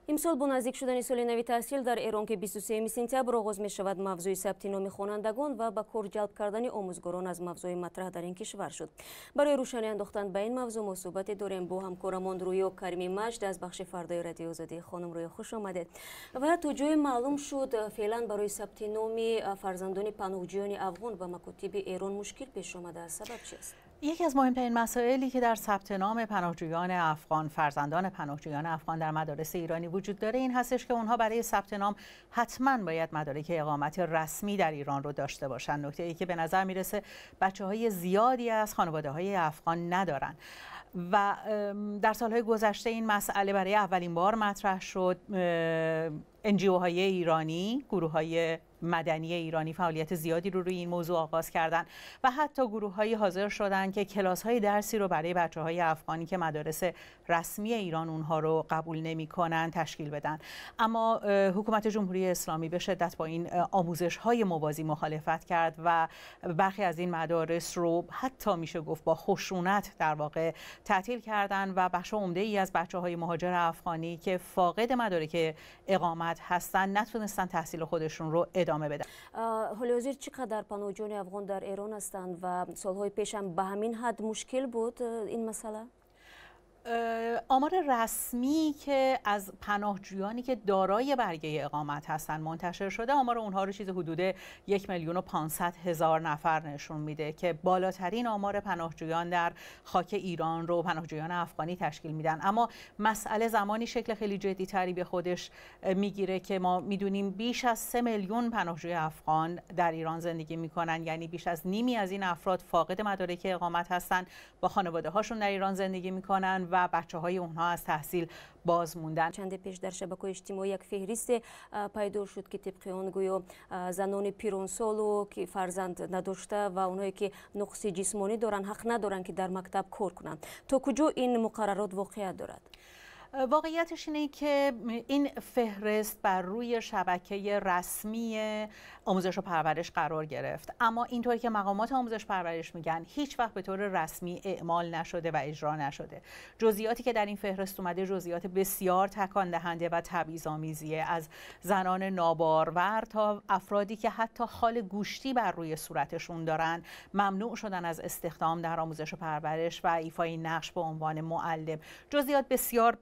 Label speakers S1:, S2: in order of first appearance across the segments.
S1: امسال با نزدیک شدن سال نوی تحصیل در ایران که 23 سپتامبر آغاز می شود، موضوع ثبت نام خوانندگان و به کار جلب کردن آموزگاران از موضوع مطرح در این کشور شد. برای روشنی انداختن به این موضوع ما صحبت داریم با همکارمان رویا کریمی مجد از بخش فردای رادیو آزادی. خانم رویا خوش آمدید. و تا جای معلوم شد فعلا برای ثبت نام فرزندان پناهجویان افغان و مکاتب ایران مشکل پیش آمده است. سبب چیست؟
S2: یکی از مهمترین مسائلی که در ثبت نام پناهجویان افغان، فرزندان پناهجویان افغان در مدارس ایرانی وجود داره این هستش که اونها برای ثبت نام حتما باید مدارک اقامت رسمی در ایران رو داشته باشن. نکته ای که به نظر میرسه بچه‌های زیادی از خانواده‌های افغان ندارن و در سالهای گذشته این مسئله برای اولین بار مطرح شد. NGO-های ایرانی، گروه‌های مدنی ایرانی فعالیت زیادی رو روی این موضوع آغاز کردن و حتی گروه‌هایی حاضر شدن که کلاس‌های درسی رو برای بچه‌های افغانی که مدارس رسمی ایران اونها رو قبول نمی‌کنن تشکیل بدن. اما حکومت جمهوری اسلامی به شدت با این آموزش‌های موازی مخالفت کرد و برخی از این مدارس رو حتی میشه گفت با خشونت در واقع تعطیل کردن و بخش عمده‌ای از بچه‌های مهاجر افغانی که فاقد مدارک اقامت هستن نتونستن تحصیل خودشون رو ادامه بدن.
S1: حال حاضر چقدر پناهجویان افغان در ایران هستند و سالهای پیش هم به همین حد مشکل بود این مسئله؟
S2: آمار رسمی که از پناهجویانی که دارای برگه اقامت هستند منتشر شده، آمار اونها رو چیز حدود 1,500,000 نفر نشون میده که بالاترین آمار پناهجویان در خاک ایران رو پناهجویان افغانی تشکیل میدن. اما مسئله زمانی شکل خیلی جدی تری به خودش میگیره که ما میدونیم بیش از 3 میلیون پناهجوی افغان در ایران زندگی میکنن، یعنی بیش از نیمی از این افراد فاقد مدارک اقامت هستن، با خانواده هاشون در ایران زندگی میکنن و بچه‌های اونها از تحصیل باز موندن.
S1: چند پیش در شبکه‌های اجتماعی یک فهرست پیدا شد که طبق آن گویا زنان پیرانسالو که فرزند نداشته و اونایی که نقص جسمانی دارن حق ندارن که در مکتب کار کنند. تا کجا این مقررات واقعیت دارد؟
S2: واقعیتش اینه که این فهرست بر روی شبکه رسمی آموزش و پرورش قرار گرفت، اما اینطوری که مقامات آموزش پرورش میگن هیچ وقت به طور رسمی اعمال نشده و اجرا نشده. جزئیاتی که در این فهرست اومده جزئیات بسیار تکان دهنده و تبعیض‌آمیزیه، از زنان نابارور تا افرادی که حتی خال گوشتی بر روی صورتشون دارن ممنوع شدن از استخدام در آموزش و پرورش و ایفای نقش به عنوان معلم. جزئیات بسیار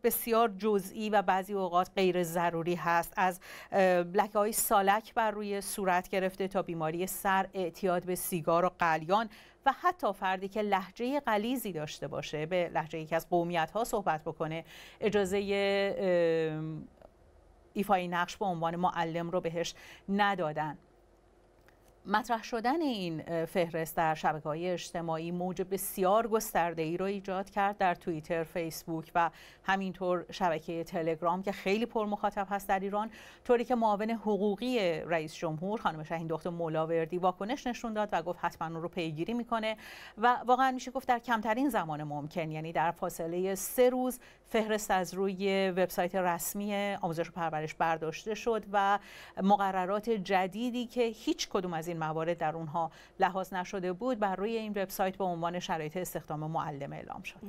S2: جزئی و بعضی اوقات غیر ضروری هست، از لکه‌های سالک بر روی صورت گرفته تا بیماری سر، اعتیاد به سیگار و قلیان و حتی فردی که لهجه غلیظی داشته باشه، به لهجه یکی از قومیت‌ها صحبت بکنه، اجازه ایفای نقش به عنوان معلم رو بهش ندادن. مطرح شدن این فهرست در شبکه‌های اجتماعی موج بسیار گسترده‌ای رو ایجاد کرد در توییتر، فیسبوک و همینطور شبکه تلگرام که خیلی پر مخاطب هست در ایران، طوری که معاون حقوقی رئیس جمهور خانم شاهین دختر مولاوردی واکنش نشون داد و گفت حتما اون رو پیگیری میکنه و واقعا میشه گفت در کمترین زمان ممکن، یعنی در فاصله 3 روز، فهرست از روی وبسایت رسمی آموزش و پرورش برداشته شد و مقررات جدیدی که هیچ کدوم از این موارد در اونها لحاظ نشده بود بر روی این وبسایت به عنوان شرایط استخدام معلم اعلام شد.